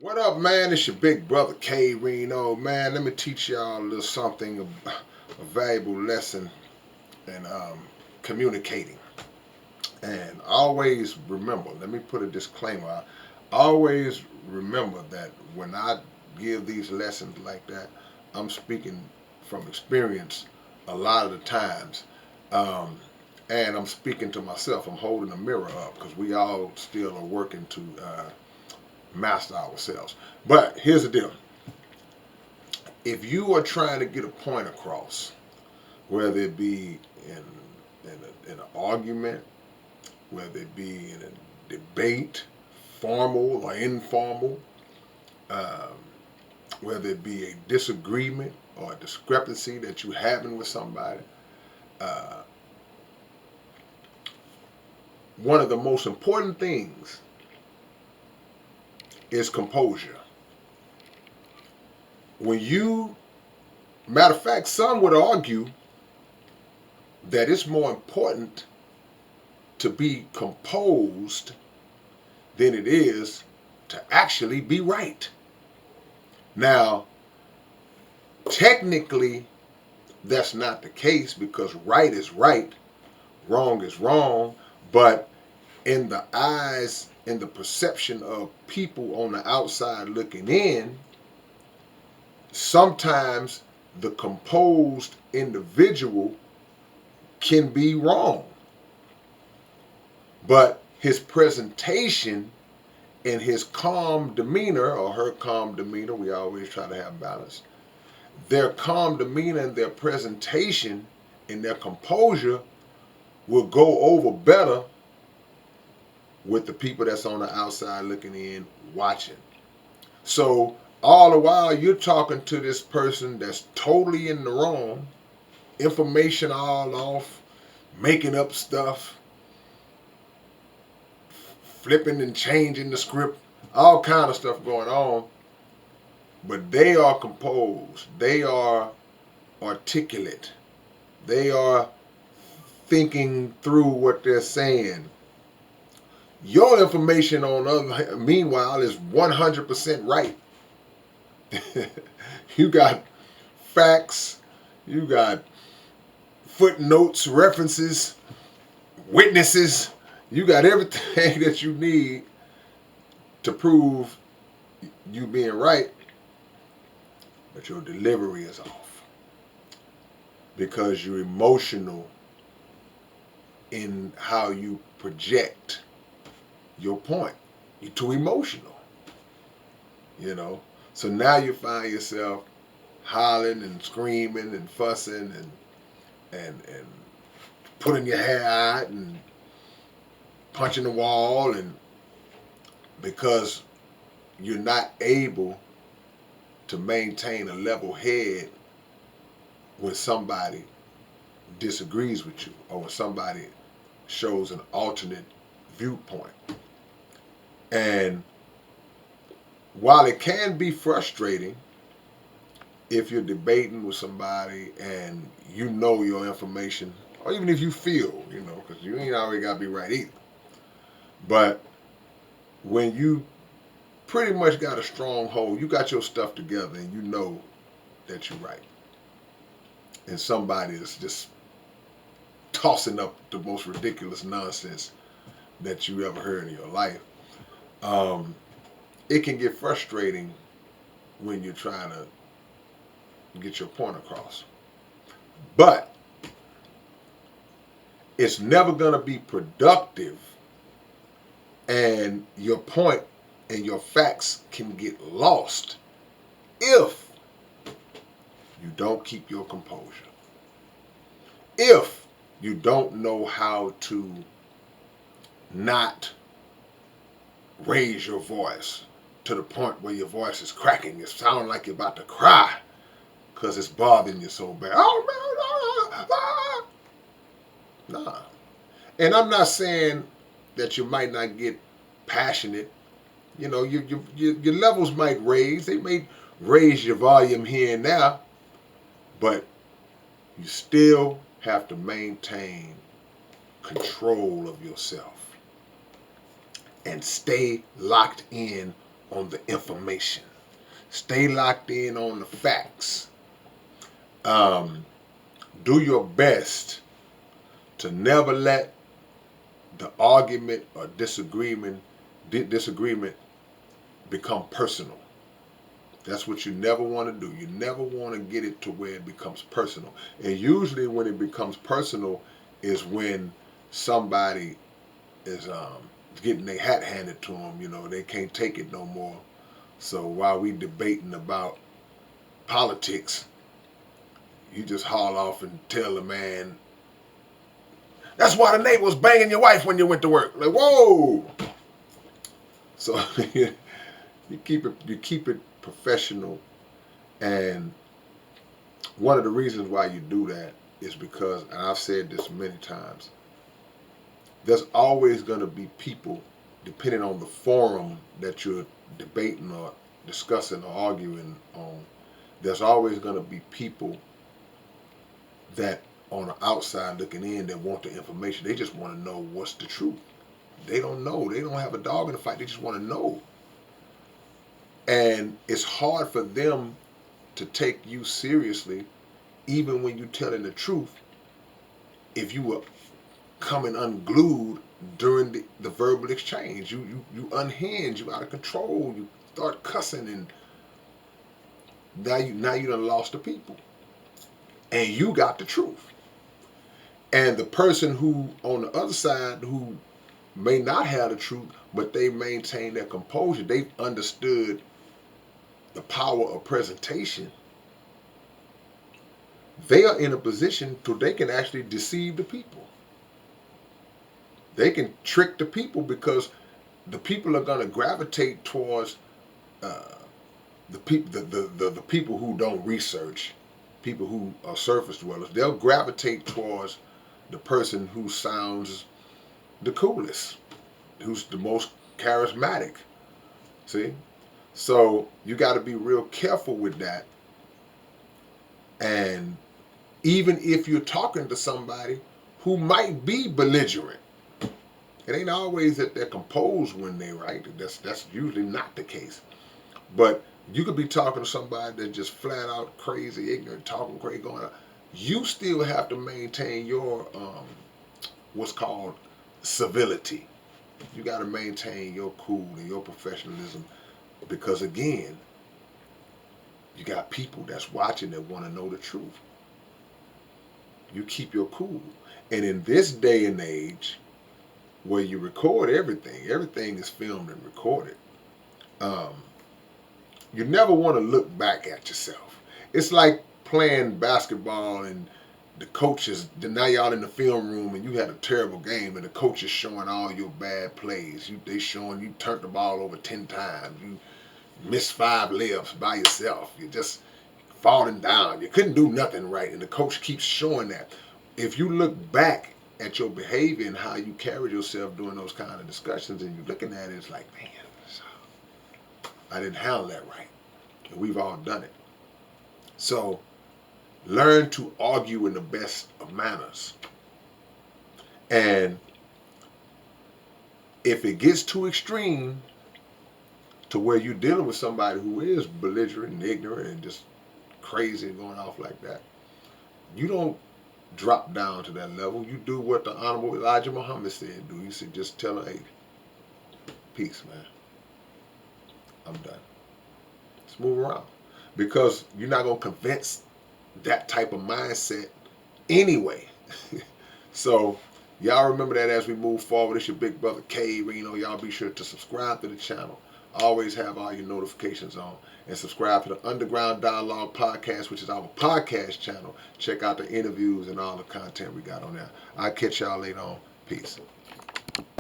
What up, man? It's your big brother K-Rino. Man, let me teach y'all a little something, a valuable lesson in communicating. And always remember, let me put a disclaimer out. Always remember that when I give these lessons like that, I'm speaking from experience a lot of the times. Um, and I'm speaking to myself. I'm holding a mirror up because we all still are working to master ourselves. But here's the deal. If you are trying to get a point across, whether it be in an argument, whether it be in a debate, formal or informal, um, whether it be a disagreement or a discrepancy that you're having with somebody, uh, one of the most important things is composure. When you, matter of fact, some would argue that it's more important to be composed than it is to actually be right. Now, technically, that's not the case because right is right, wrong is wrong, but in the eyes and the perception of people on the outside looking in, sometimes the composed individual can be wrong. But his presentation and his calm demeanor, or her calm demeanor, we always try to have balance. Their calm demeanor and their presentation and their composure will go over better with the people that's on the outside looking in, watching. So all the while you're talking to this person that's totally in the wrong, information all off, making up stuff, flipping and changing the script, all kind of stuff going on. But they are composed. They are articulate. They are thinking through what they're saying. Your information on other, meanwhile, is 100% right. You got facts, you got footnotes, references, witnesses. You got everything that you need to prove you being right, but your delivery is off because you're emotional in how you project your point. You're too emotional, you know. So now you find yourself hollering and screaming and fussing and putting your hair out and punching the wall, and because you're not able to maintain a level head when somebody disagrees with you or when somebody shows an alternate viewpoint. And while it can be frustrating if you're debating with somebody and you know your information, or even if you feel, because you ain't always got to be right either. But when you pretty much got a strong hold, you got your stuff together and you know that you're right, and somebody is just tossing up the most ridiculous nonsense that you ever heard in your life, it can get frustrating when you're trying to get your point across. But it's never going to be productive, and your point and your facts can get lost if you don't keep your composure. If you don't know how to not raise your voice to the point where your voice is cracking, you sound like you're about to cry because it's bothering you so bad. Oh, man, nah. And I'm not saying that you might not get passionate. Your levels might raise. They may raise your volume here and there, but you still have to maintain control of yourself and stay locked in on the information. Stay locked in on the facts. Do your best to never let the argument or disagreement become personal. That's what you never want to do. You never want to get it to where it becomes personal. And usually when it becomes personal is when somebody is getting their hat handed to them. You know, they can't take it no more. So while we debating about politics, you just haul off and tell the man, that's why the neighbor was banging your wife when you went to work. Like, whoa! So you keep it professional, and one of the reasons why you do that is because, and I've said this many times, there's always going to be people, depending on the forum that you're debating or discussing or arguing on, there's always going to be people that on the outside looking in that want the information. They just want to know what's the truth. They don't know. They don't have a dog in the fight. They just want to know. And it's hard for them to take you seriously, even when you're telling the truth, if you were coming unglued during the verbal exchange. You unhinge, you out of control, you start cussing, and now you done lost the people. And you got the truth. And the person who on the other side who may not have the truth, but they maintain their composure, they've understood the power of presentation. They are in a position to they can actually deceive the people. They can trick the people because the people are going to gravitate towards the people who don't research, people who are surface dwellers. They'll gravitate towards the person who sounds the coolest, who's the most charismatic. See? So you got to be real careful with that. And even if you're talking to somebody who might be belligerent, it ain't always that they're composed when they're right. That's usually not the case. But you could be talking to somebody that's just flat out crazy, ignorant, talking crazy, going on. You still have to maintain your what's called civility. You got to maintain your cool and your professionalism, because again, you got people that's watching that want to know the truth. You keep your cool. And in this day and age, where you record everything is filmed and recorded. You never want to look back at yourself. It's like playing basketball and the coaches, now y'all in the film room and you had a terrible game and the coach is showing all your bad plays. They showing you turned the ball over 10 times. You missed 5 layups by yourself. You just falling down. You couldn't do nothing right, and the coach keeps showing that. If you look back at your behavior and how you carried yourself during those kind of discussions, and you're looking at it, it's like, man, I didn't handle that right. And we've all done it. So learn to argue in the best of manners. And if it gets too extreme to where you're dealing with somebody who is belligerent and ignorant and just crazy and going off like that, you don't drop down to that level. You do what the Honorable Elijah Muhammad said do. He said, just tell her, hey, peace, man. I'm done. Let's move around. Because you're not going to convince that type of mindset anyway. So y'all remember that as we move forward. It's your big brother K-Rino. Y'all be sure to subscribe to the channel. Always have all your notifications on. And subscribe to the Underground Dialogue Podcast, which is our podcast channel. Check out the interviews and all the content we got on there. I'll catch y'all later on. Peace.